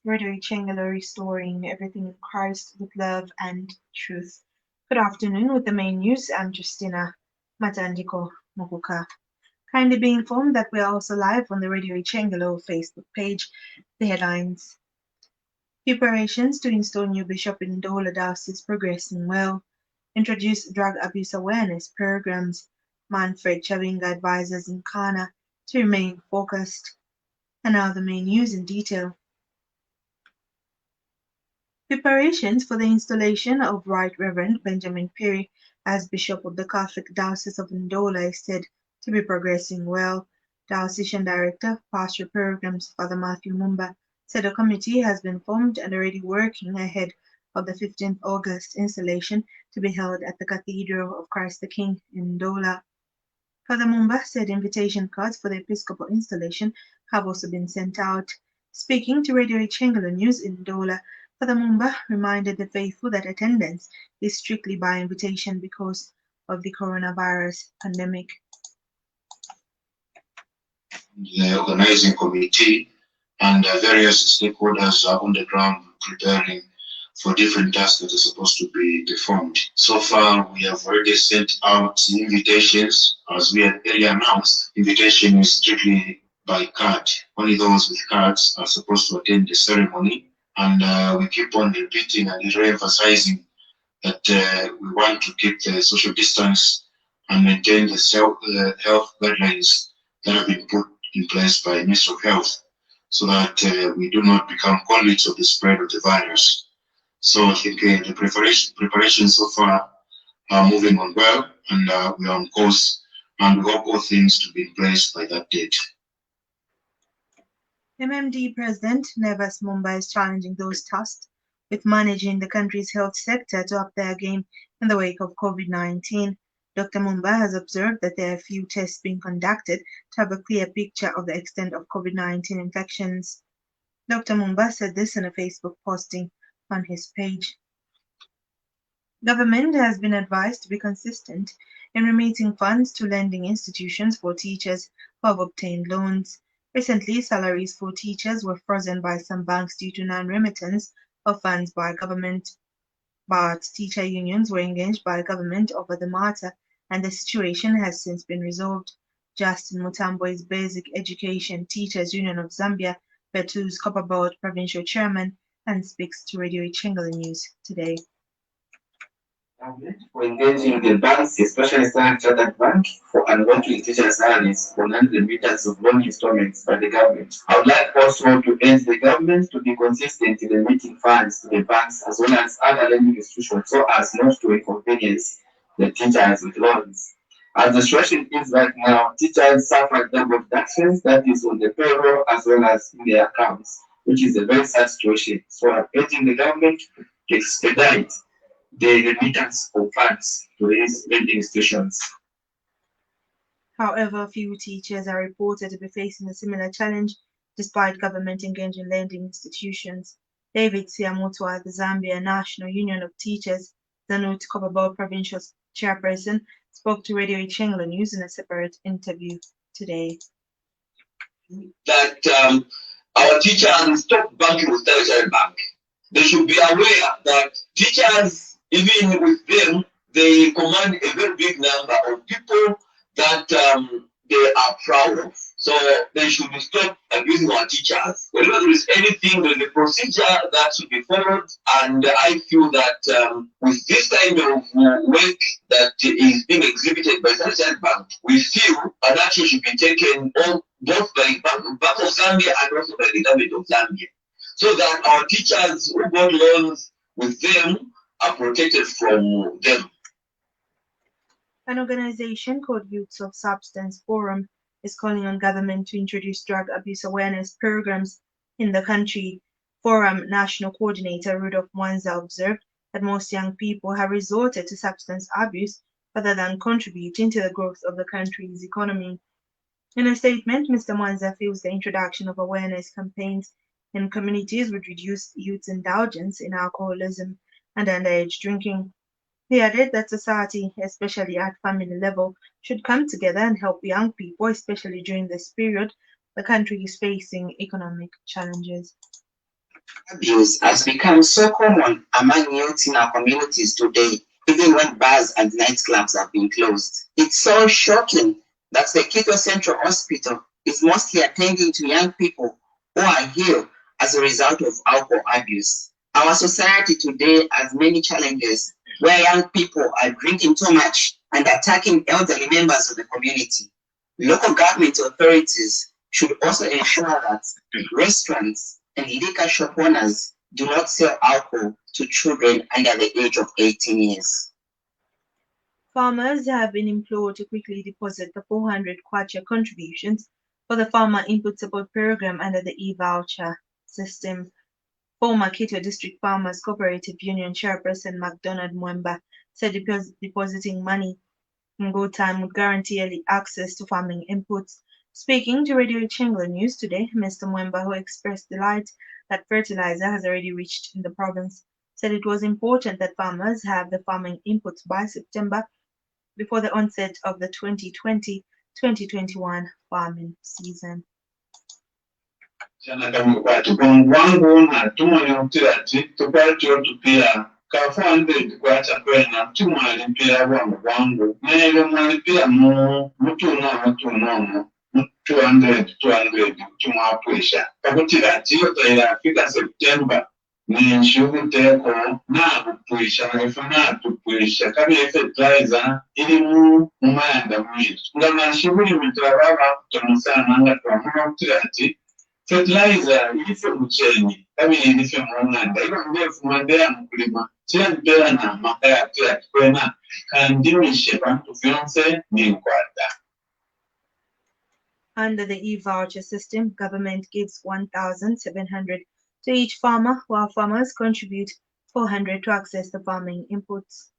Radio Changalo restoring everything in Christ with love and truth. Good afternoon. With the main news, I'm Justina, Matandiko, Mukuka. Kindly be informed that we are also live on the Radio Changalo Facebook page. The headlines: preparations to install new bishop in Ndola Diocese progressing well. Introduce drug abuse awareness programs. Manfred Chavinga advises in Kana to remain focused. And now the main news in detail. Preparations for the installation of Right Reverend Benjamin Perry as Bishop of the Catholic Diocese of Ndola is said to be progressing well. Diocesan Director, Pastoral Programs, Father Matthew Mumba, said a committee has been formed and already working ahead of the 15th August installation to be held at the Cathedral of Christ the King in Ndola. Father Mumba said invitation cards for the Episcopal installation have also been sent out. Speaking to Radio Changalo News in Ndola, Father Mumba reminded the faithful that attendance is strictly by invitation because of the coronavirus pandemic. The organizing committee and various stakeholders are on the ground preparing for different tasks that are supposed to be performed. So far, we have already sent out invitations. As we had earlier announced, invitation is strictly by card. Only those with cards are supposed to attend the ceremony. And we keep on repeating and re-emphasizing that we want to keep the social distance and maintain the health guidelines that have been put in place by the Ministry of Health, so that we do not become conduits of the spread of the virus. So I think the preparations so far are moving on well, and we are on course, and we hope all things to be in place by that date. MMD President Nevas Mumba is challenging those tasked with managing the country's health sector to up their game in the wake of COVID-19. Dr. Mumba has observed that there are few tests being conducted to have a clear picture of the extent of COVID-19 infections. Dr. Mumba said this in a Facebook posting on his page. Government has been advised to be consistent in remitting funds to lending institutions for teachers who have obtained loans. Recently, salaries for teachers were frozen by some banks due to non-remittance of funds by government, but teacher unions were engaged by government over the matter, and the situation has since been resolved. Justin Mutambo is Basic Education Teachers Union of Zambia, Betu's Copperboard provincial chairman, and speaks to Radio Chingale News today. For engaging the banks, especially Standard Chartered Bank, for unlocking teacher salaries for non-remittance of loan installments by the government. I would like also to urge the government to be consistent in remitting funds to the banks as well as other lending institutions so as not to inconvenience the teachers with loans. As the situation is right now, teachers suffer double taxes, that is on the payroll as well as in their accounts, which is a very sad situation. So I'm urging the government to expedite the remittance of funds to these lending institutions. However, few teachers are reported to be facing a similar challenge despite government engaging lending institutions. David Siamutwa, the Zambia National Union of Teachers, Zanut Copperboard Provincial Chairperson, spoke to Radio Chingalo News in a separate interview today. That our teachers stop banking with Standard Bank. They should be aware that teachers, even with them, they command a very big number of people that they are proud of. So they should stop abusing our teachers. Whenever there is anything, there is a procedure that should be followed. And I feel that with this kind of work that is being exhibited by Standard Bank, we feel an action should be taken on both by Bank of Zambia and also by the government of Zambia, so that our teachers who got loans with them are protected from them. An organization called Youths of Substance Forum is calling on government to introduce drug abuse awareness programs in the country. Forum National Coordinator Rudolph Mwanza observed that most young people have resorted to substance abuse rather than contributing to the growth of the country's economy. In a statement, Mr. Mwanza feels the introduction of awareness campaigns in communities would reduce youth's indulgence in alcoholism and underage drinking. He added that society, especially at family level, should come together and help young people, especially during this period the country is facing economic challenges. Abuse has become so common among youth in our communities today, even when bars and nightclubs have been closed. It's so shocking that the Kito Central Hospital is mostly attending to young people who are ill as a result of alcohol abuse. Our society today has many challenges where young people are drinking too much and attacking elderly members of the community. Local government authorities should also ensure that restaurants and liquor shop owners do not sell alcohol to children under the age of 18 years. Farmers have been implored to quickly deposit the 400 kwacha contributions for the Farmer Input Support Program under the e-voucher system. Former Kito District Farmers Cooperative Union Chairperson McDonald Mwemba said depositing money in good time would guarantee early access to farming inputs. Speaking to Radio Chingla News today, Mr. Mwemba, who expressed delight that fertilizer has already reached in the province, said it was important that farmers have the farming inputs by September before the onset of the 2020-2021 farming season. wangu na tumwe ati tukwati otupia kafande tukwacha kwena tumwali mpira wangu nero mwalipia mutunomo 200 tumwapwisha pakutira atiyo taira afika Septemba ninshuguteko nakupwisha ngefuna tupwisha kabi fertilizer iri mumanda mwitu ngamashibuli mitrababa kutomusana nga twamuna ati fertilizer ilife muchenyi kabili ilife mwanganda ilo ndefu mandela mkulima chila mpela na makaya kila kikwena kandimishe bantu vyonse ninkwada. Under the e-voucher system, government gives 1,700 to each farmer, while farmers contribute 400 to access the farming inputs.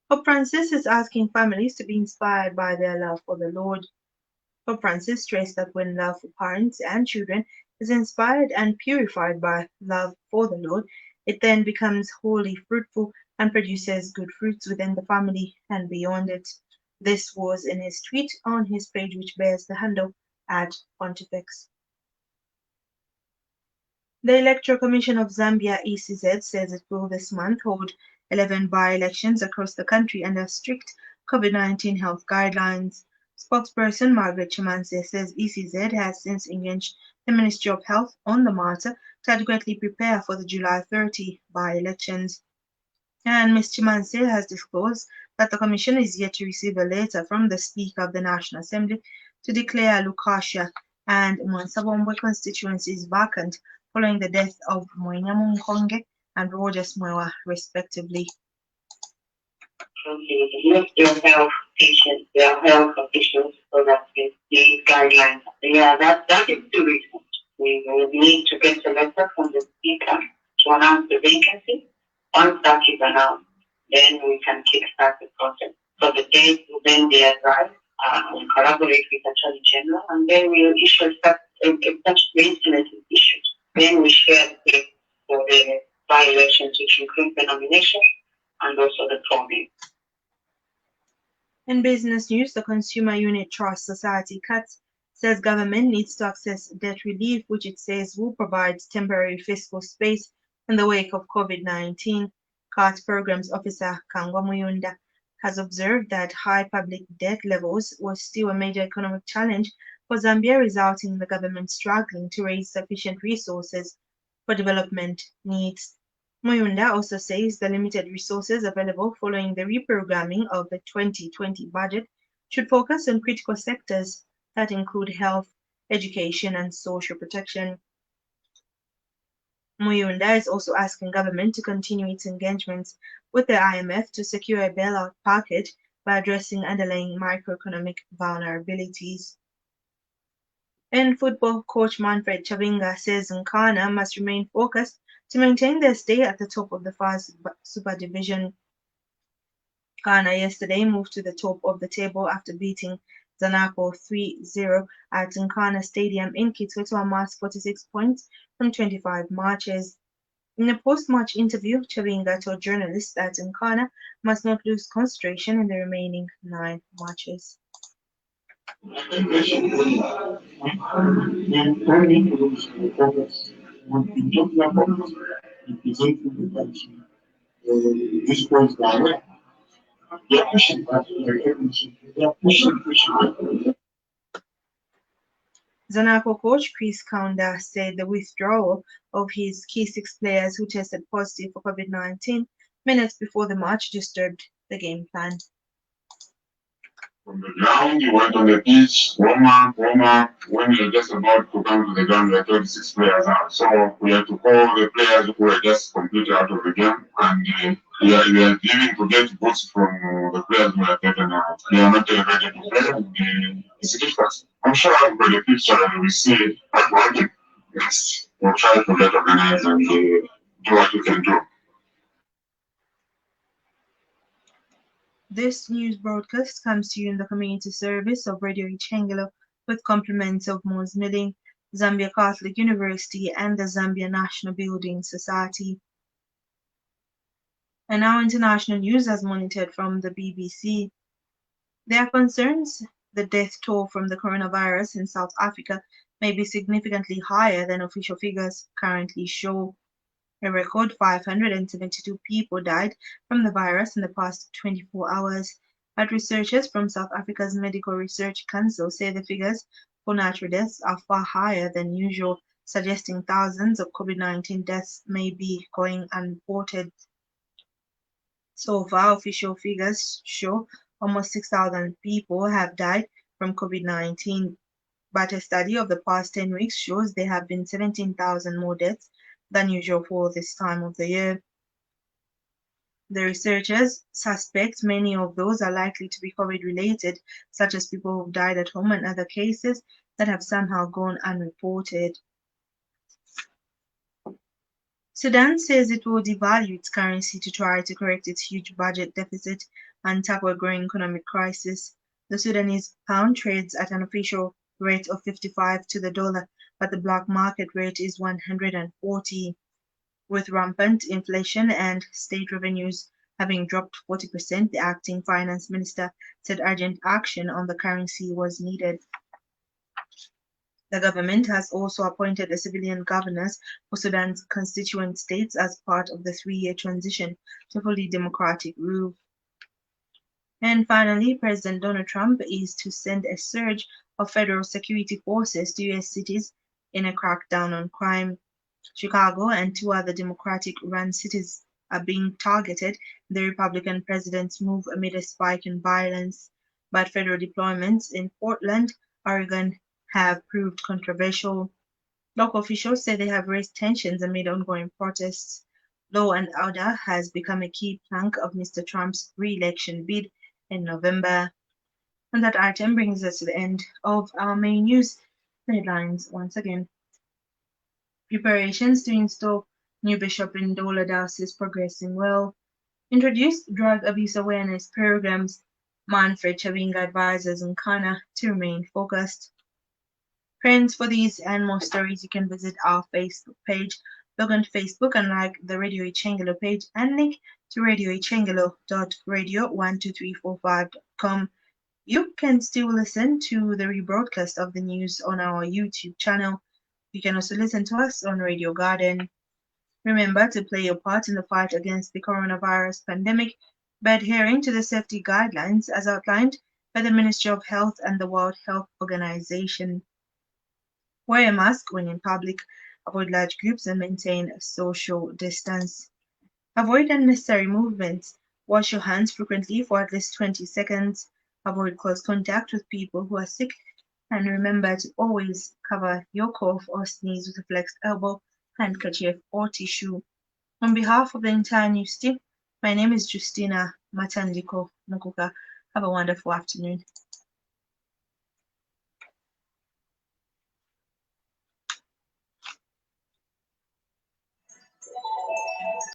Pope Francis is asking families to be inspired by their love for the Lord. Pope Francis stressed that when love for parents and children is inspired and purified by love for the Lord, it then becomes wholly fruitful and produces good fruits within the family and beyond it. This was in his tweet on his page, which bears the handle @Pontifex. The Electoral Commission of Zambia (ECZ) says it will this month hold 11 by-elections across the country under strict COVID-19 health guidelines. Spokesperson Margaret Chimanse says ECZ has since engaged the Ministry of Health on the matter to adequately prepare for the July 30 by-elections. And Ms. Chimanse has disclosed that the Commission is yet to receive a letter from the Speaker of the National Assembly to declare Lukasha and Mwansabombwe constituencies vacant following the death of Mwenyamu Nkonge and Roger Smewa, respectively. Your health patients, their health officials, so that these guidelines. Yeah, that is the reason. We will need to get a letter from the Speaker to announce the vacancy. Once that is announced, then we can kickstart the process. So the date will then be advised. We collaborate with the Attorney General, and then we'll issue such the instrument is issued. Then we share the date for the by-elections, which include the nomination and also the polling. In business news, the Consumer Unit Trust Society (CUTS) says government needs to access debt relief, which it says will provide temporary fiscal space in the wake of COVID-19. CUTS Programs Officer Kangwa Muyunda has observed that high public debt levels was still a major economic challenge for Zambia, resulting in the government struggling to raise sufficient resources for development needs. Muyunda also says the limited resources available following the reprogramming of the 2020 budget should focus on critical sectors that include health, education, and social protection. Muyunda is also asking government to continue its engagements with the IMF to secure a bailout package by addressing underlying microeconomic vulnerabilities. In football, coach Manfred Chavinga says Nkana must remain focused to maintain their stay at the top of the first Super Division. Ghana yesterday moved to the top of the table after beating Zanaco 3-0 at Nkana Stadium in Kitwe to amass 46 points from 25 matches. In a post-match interview, Chawinga told journalists that Nkana must not lose concentration in the remaining 9 matches. This goes direct. They're pushing back. They're pushing. Zanaco coach Chris Kaunda said the withdrawal of his key 6 players who tested positive for COVID-19 minutes before the match disturbed the game plan. From the ground, you went on the pitch, warm up. When you're just about to come to the ground, there are 26 players out. So we had to call the players who were just completely out of the game, and we are leaving to get votes from the players who are taken out. They are not ready to play, and it's difficult. I'm sure by the picture we see what we yes, we'll try to get organized and do what we can do. This news broadcast comes to you in the community service of Radio Ichengelo with compliments of Mons Milling, Zambia Catholic University, and the Zambia National Building Society. And now international news as monitored from the BBC. There are concerns the death toll from the coronavirus in South Africa may be significantly higher than official figures currently show. A record 572 people died from the virus in the past 24 hours, but researchers from South Africa's Medical Research Council say the figures for natural deaths are far higher than usual, suggesting thousands of COVID-19 deaths may be going unreported. So far, official figures show almost 6,000 people have died from COVID-19, but a study of the past 10 weeks shows there have been 17,000 more deaths than usual for this time of the year. The researchers suspect many of those are likely to be COVID-related, such as people who've died at home and other cases that have somehow gone unreported. Sudan says it will devalue its currency to try to correct its huge budget deficit and tackle a growing economic crisis. The Sudanese pound trades at an official rate of 55 to the dollar, but the black market rate is 140. With rampant inflation and state revenues having dropped 40%, the acting finance minister said urgent action on the currency was needed. The government has also appointed a civilian governors for Sudan's constituent states as part of the 3-year transition to fully democratic rule. And finally, President Donald Trump is to send a surge of federal security forces to U.S. cities in a crackdown on crime. Chicago and 2 other Democratic-run cities are being targeted in the Republican president's move amid a spike in violence, but federal deployments in Portland, Oregon have proved controversial. Local officials say they have raised tensions amid ongoing protests. Law and order has become a key plank of Mr. Trump's re-election bid in November. And that item brings us to the end of our main news headlines once again. Preparations to install new bishop in Ndola Diocese progressing well. Introduced drug abuse awareness programs. Manfred Chawinga advises Nkana to remain focused. Friends, for these and more stories, you can visit our Facebook page. Log on to Facebook and like the Radio Ichengelo page and link to radioichengelo.radio12345.com. You can still listen to the rebroadcast of the news on our YouTube channel. You can also listen to us on Radio Garden. Remember to play your part in the fight against the coronavirus pandemic by adhering to the safety guidelines as outlined by the Ministry of Health and the World Health Organization. Wear a mask when in public, avoid large groups, and maintain a social distance. Avoid unnecessary movements. Wash your hands frequently for at least 20 seconds. Avoid close contact with people who are sick. And remember to always cover your cough or sneeze with a flexed elbow, handkerchief, or tissue. On behalf of the entire news team, my name is Justina Matandiko Mukuka. Have a wonderful afternoon.